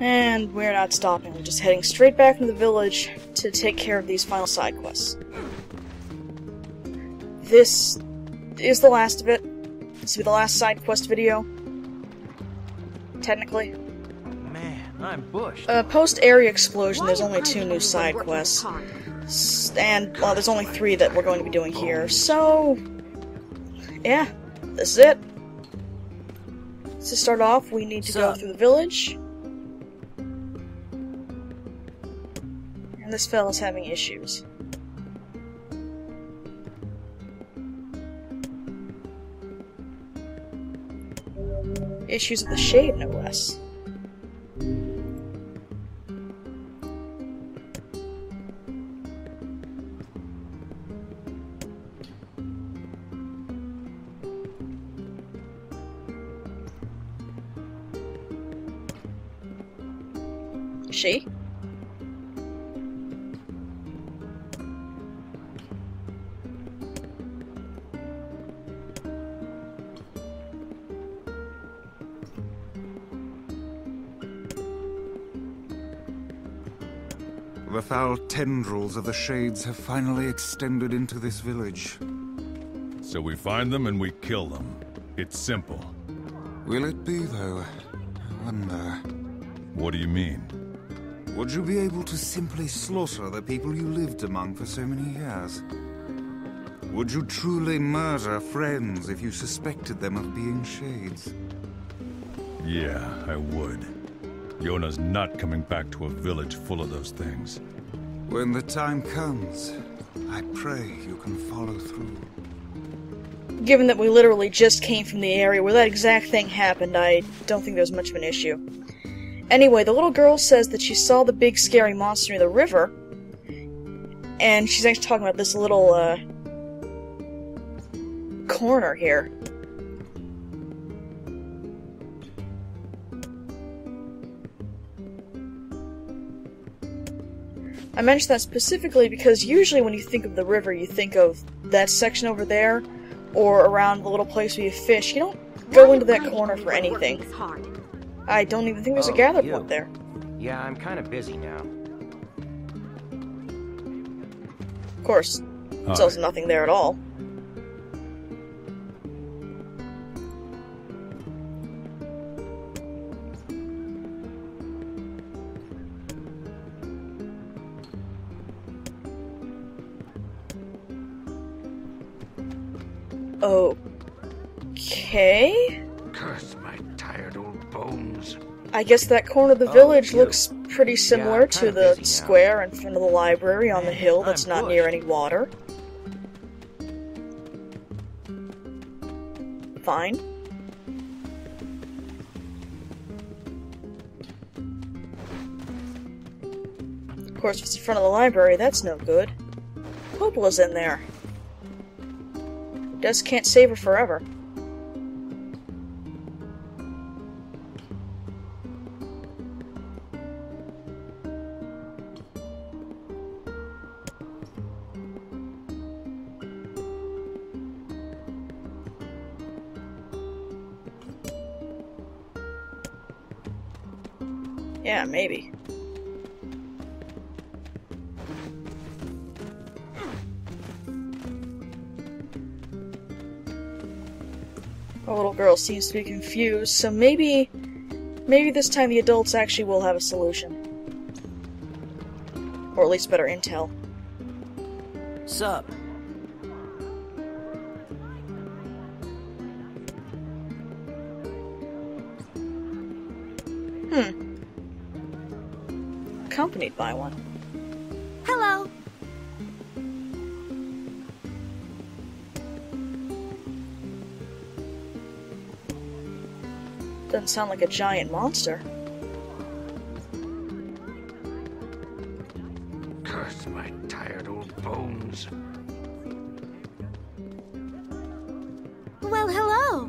And we're not stopping, we're just heading straight back into the village to take care of these final side quests. This is the last of it. This will be the last side quest video. Technically. Man, I'm bushed. Post-area explosion, there's only 2 new side quests. And, well, there's only 3 that we're going to be doing here, so... yeah, this is it. To start off, we need to go through the village. And this fella's having issues. Issues of the shade, no less. She? The foul tendrils of the shades have finally extended into this village. So we find them and we kill them. It's simple. Will it be, though? I wonder. What do you mean? Would you be able to simply slaughter the people you lived among for so many years? Would you truly murder friends if you suspected them of being shades? Yeah, I would. Yona's not coming back to a village full of those things. When the time comes, I pray you can follow through. Given that we literally just came from the area where that exact thing happened, I don't think there's much of an issue. Anyway, the little girl says that she saw the big scary monster near the river, and she's actually talking about this little, corner here. I mention that specifically because usually when you think of the river, you think of that section over there, or around the little place where you fish. You don't go into that corner for anything. I don't even think there's a gather point there. Yeah, I'm kind of busy now. Of course, there's also nothing there at all. Okay. Curse my tired old bones. I guess that corner of the village looks pretty similar to the square in front of the library on the hill that's not near any water. Fine. Of course, if it's in front of the library, that's no good. Popola's in there. Just can't save her forever. Yeah, maybe. The little girl seems to be confused, so maybe this time the adults actually will have a solution. Or at least better intel. Sup? Accompanied by one. Hello. Doesn't sound like a giant monster. Curse my tired old bones. Well, hello.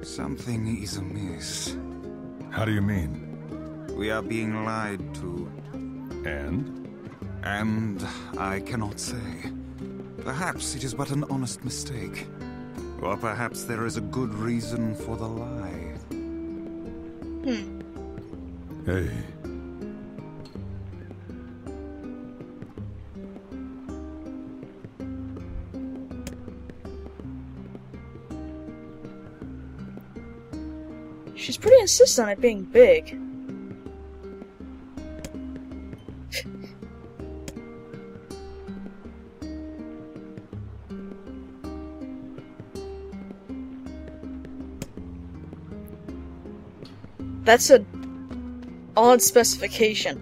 Something is amiss. How do you mean? We are being lied to. And? And I cannot say. Perhaps it is but an honest mistake. Or perhaps there is a good reason for the lie. Hey. She's pretty insistent on it being big. That's an odd specification,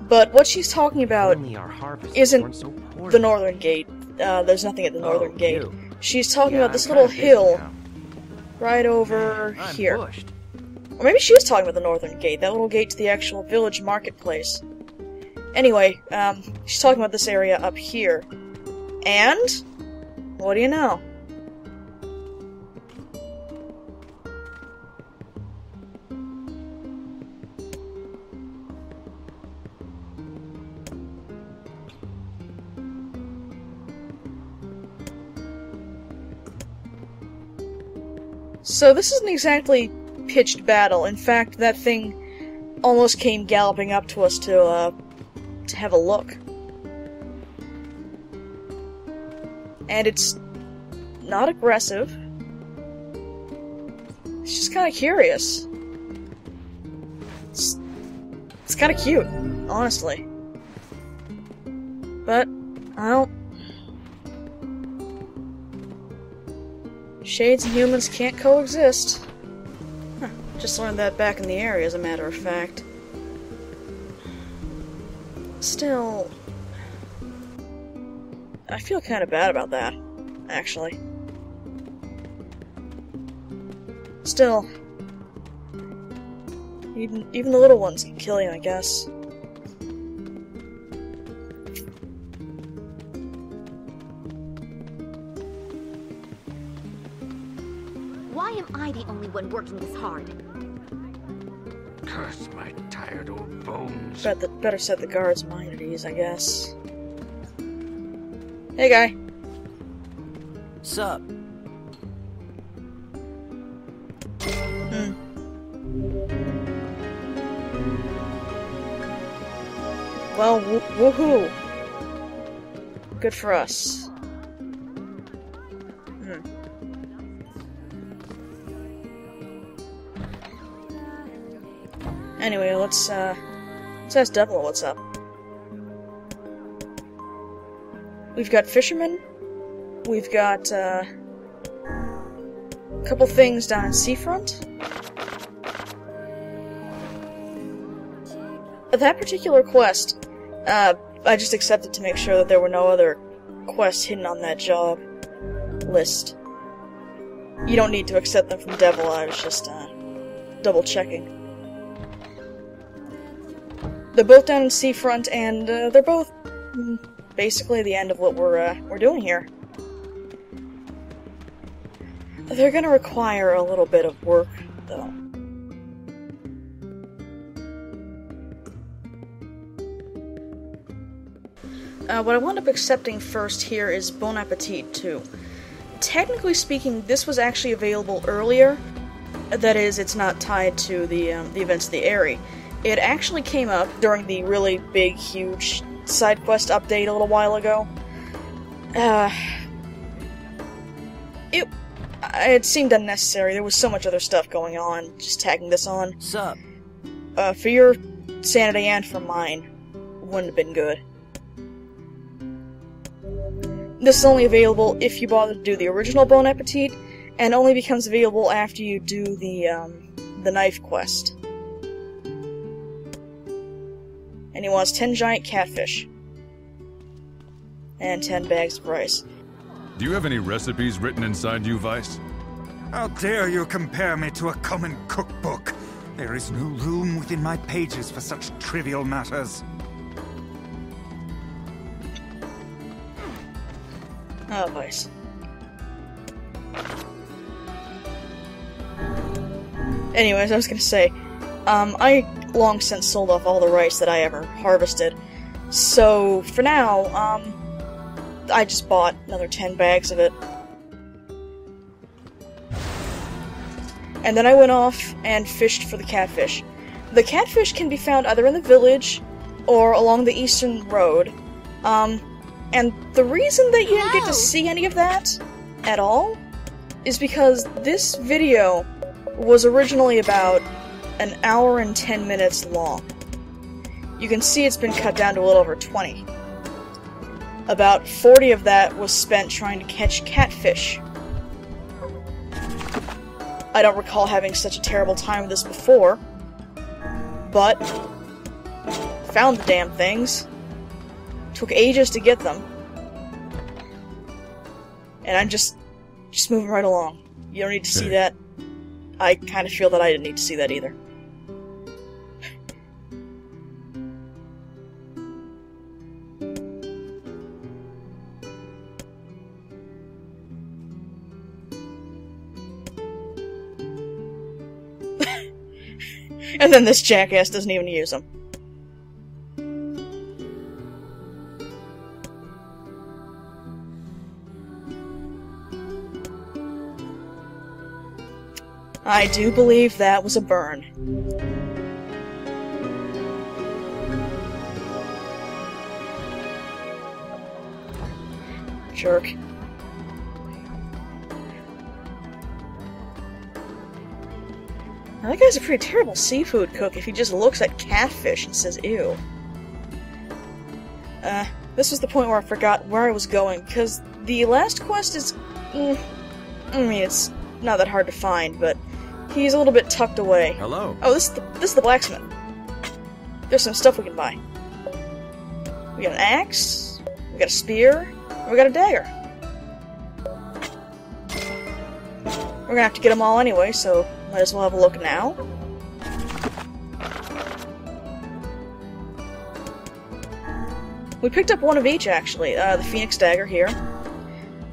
but what she's talking about Only our harvest isn't weren't so poor. the northern gate. There's nothing at the northern gate. you. She's talking Yeah, about this I'm little kinda busy hill now. right over I'm here. bushed. Or maybe she is talking about the northern gate, that little gate to the actual village marketplace. Anyway, she's talking about this area up here. And, what do you know? So this isn't exactly pitched battle. In fact, that thing almost came galloping up to us to have a look. And it's not aggressive. It's just kind of curious. It's kind of cute, honestly. But, I don't... Shades and humans can't coexist. Huh. Just learned that back in the area, as a matter of fact. Still... I feel kind of bad about that, actually. Still... Even the little ones can kill you, I guess. Why am I the only one working this hard? Curse my tired old bones. Better set the guard's mind at ease, I guess. Hey, guy. Sup? Well, woohoo! Good for us. Anyway, let's ask Devil what's up. We've got fishermen. We've got, a couple things down in Seafront. That particular quest, I just accepted to make sure that there were no other quests hidden on that job list. You don't need to accept them from Devil, I was just, double checking. They're both down in Seafront, and, they're both, basically the end of what we're doing here. They're gonna require a little bit of work, though. What I wound up accepting first here is Bon Appetit 2. Technically speaking, this was actually available earlier. That is, it's not tied to the events of the area. It actually came up during the really big, huge Sidequest update a little while ago. It seemed unnecessary. There was so much other stuff going on. Just tagging this on. Sup? For your sanity and for mine, wouldn't have been good. This is only available if you bother to do the original Bon Appetit, and only becomes available after you do the knife quest. And he wants 10 giant catfish. And 10 bags of rice. Do you have any recipes written inside you, Vice? How dare you compare me to a common cookbook? There is no room within my pages for such trivial matters. Oh, Vice. Anyways, I was gonna say, I long since sold off all the rice that I ever harvested. So, for now, I just bought another 10 bags of it. And then I went off and fished for the catfish. The catfish can be found either in the village or along the eastern road. And the reason that you didn't get to see any of that at all is because this video was originally about an hour and 10 minutes long. You can see it's been cut down to a little over 20. About 40 of that was spent trying to catch catfish. I don't recall having such a terrible time with this before, but found the damn things. Took ages to get them. And I'm just moving right along. You don't need to see that. I kind of feel that I didn't need to see that either. And then this jackass doesn't even use them. I do believe that was a burn. Jerk. Now, that guy's a pretty terrible seafood cook if he just looks at catfish and says, ew. This was the point where I forgot where I was going, because the last quest is... I mean, it's not that hard to find, but he's a little bit tucked away. Hello. Oh, this is the blacksmith. There's some stuff we can buy. We got an axe, we got a spear, and we got a dagger. We're gonna have to get them all anyway, so might as well have a look now. We picked up one of each, actually. The Phoenix Dagger here,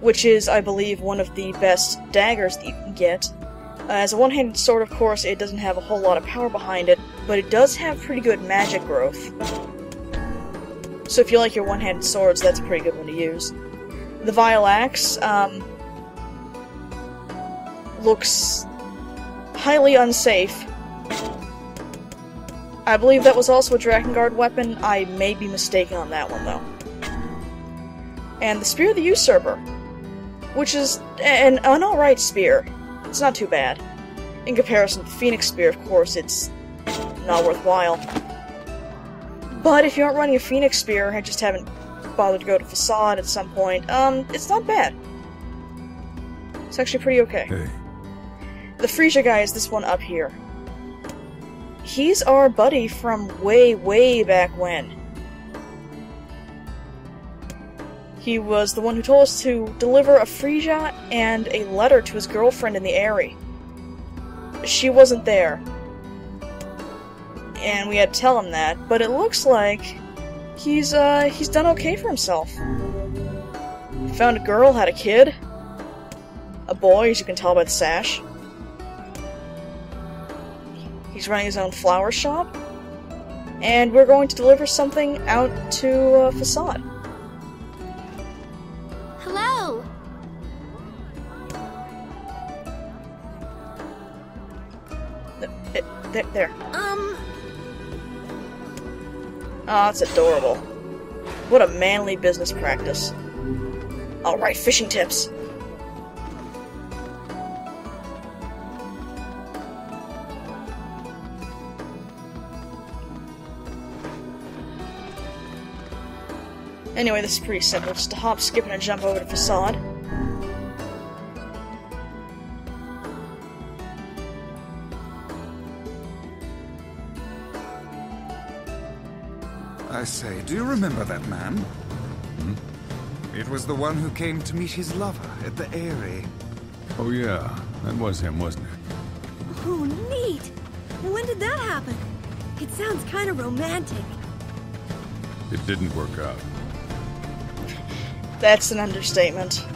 which is, I believe, one of the best daggers that you can get. As a one-handed sword, of course, it doesn't have a whole lot of power behind it, but it does have pretty good magic growth. So if you like your one-handed swords, that's a pretty good one to use. The Vile Axe, looks highly unsafe. I believe that was also a Drakengard weapon. I may be mistaken on that one, though. And the Spear of the Usurper, which is an alright spear. It's not too bad. In comparison to the Phoenix Spear, of course, it's not worthwhile. But if you aren't running a Phoenix Spear and just haven't bothered to go to Facade at some point, it's not bad. It's actually pretty okay. Hey. The Freesia guy is this one up here. He's our buddy from way, way back when. He was the one who told us to deliver a Freesia and a letter to his girlfriend in the Eyrie. She wasn't there. And we had to tell him that, but it looks like he's done okay for himself. Found a girl, had a kid. A boy, as you can tell by the sash. He's running his own flower shop. And we're going to deliver something out to Facade. Hello! There. Oh, that's adorable. What a manly business practice. Alright, fishing tips. Anyway, this is pretty simple. Just a hop, skip, and a jump over to Facade. I say, do you remember that man? Hmm? It was the one who came to meet his lover at the Eyrie. Oh yeah, that was him, wasn't it? Oh, neat! When did that happen? It sounds kind of romantic. It didn't work out. That's an understatement.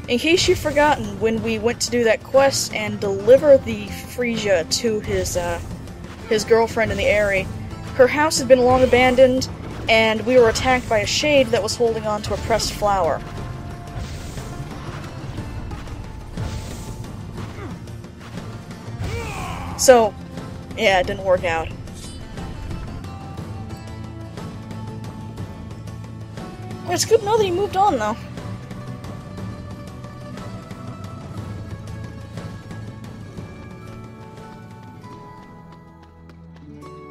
In case you've forgotten, when we went to do that quest and deliver the Freesia to his girlfriend in the Eyrie, her house had been long abandoned, and we were attacked by a shade that was holding on to a pressed flower. So, yeah, it didn't work out. It's good to know that he moved on, though.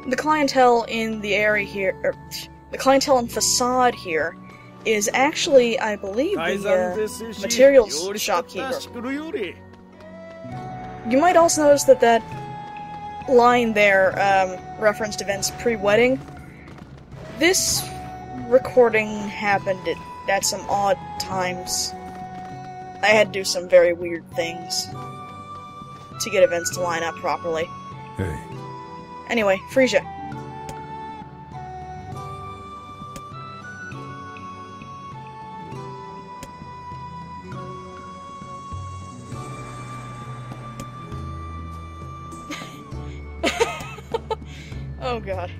The clientele in the area here, the clientele and facade here, is actually, I believe, the materials shopkeeper. You might also notice that that line there referenced events pre-wedding. This recording happened at some odd times. I had to do some very weird things to get events to line up properly. Hey. Anyway, Freesia. Oh god.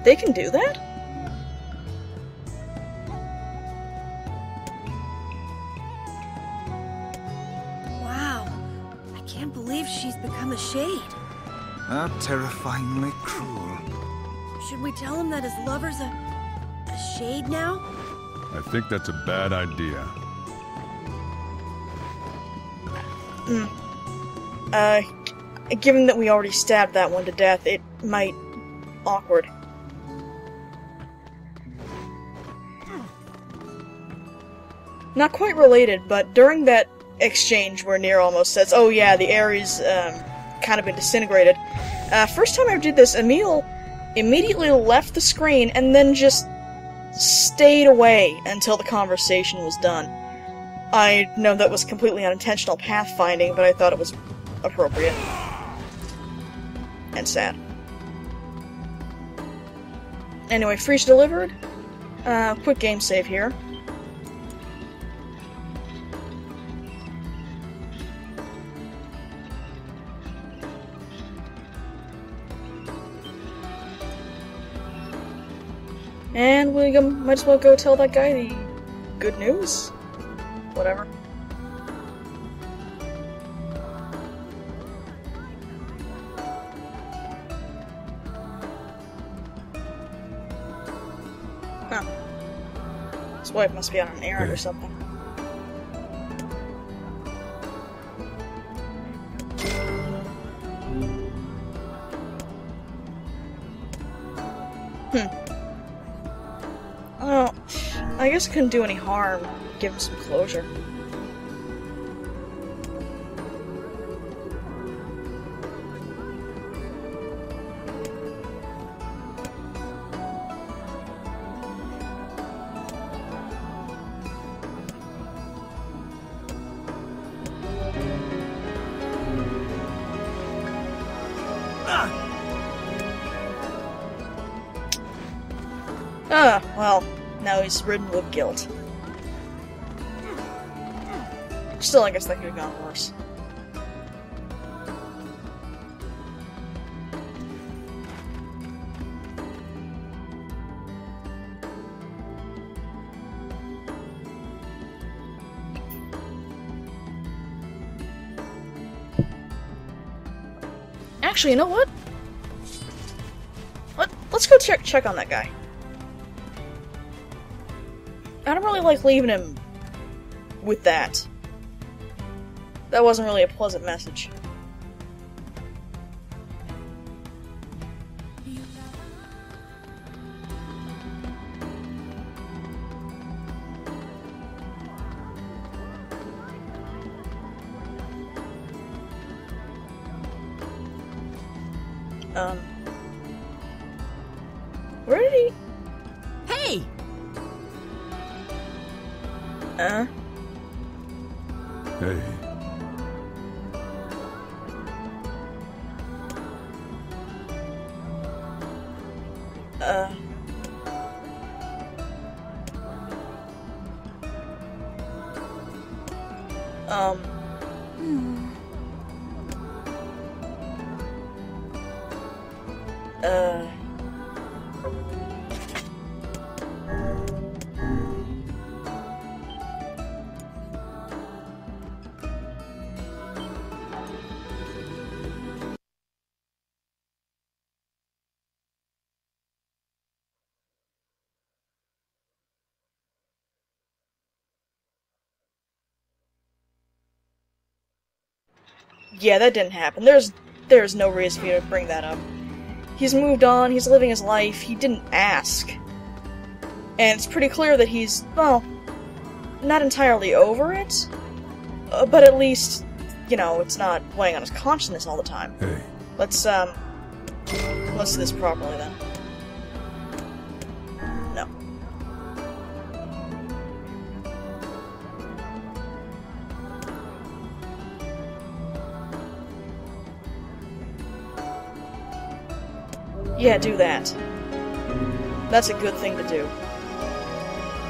They can do that? Wow. I can't believe she's become a shade. How terrifyingly cruel. Should we tell him that his lover's a shade now? I think that's a bad idea. Given that we already stabbed that one to death, it might... awkward. Not quite related, but during that exchange where Nier almost says, "Oh yeah, the Ares, kind of been disintegrated," first time I ever did this, Emil immediately left the screen and then just stayed away until the conversation was done. I know that was completely unintentional pathfinding, but I thought it was appropriate. And sad. Anyway, Freesia delivered. Quick game save here. And we might as well go tell that guy the good news? Whatever. Huh. His wife must be on an errand or something. Well, I guess it couldn't do any harm. Give him some closure. Well, now he's ridden with guilt. Still, I guess that could have gone worse. Actually, you know what? Let's go check on that guy. I don't really like leaving him with that. That wasn't really a pleasant message. Where did he... Hey! Hey. Yeah, that didn't happen. There's no reason for you to bring that up. He's moved on, he's living his life, he didn't ask. And it's pretty clear that he's, well, not entirely over it, but at least, you know, it's not weighing on his consciousness all the time. Hey. Let's do this properly then. No. Yeah, do that. That's a good thing to do.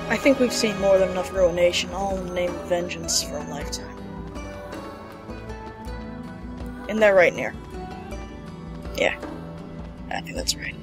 I think we've seen more than enough ruination, all in the name of vengeance, for a lifetime. Isn't that right, Nier? Yeah, I think that's right.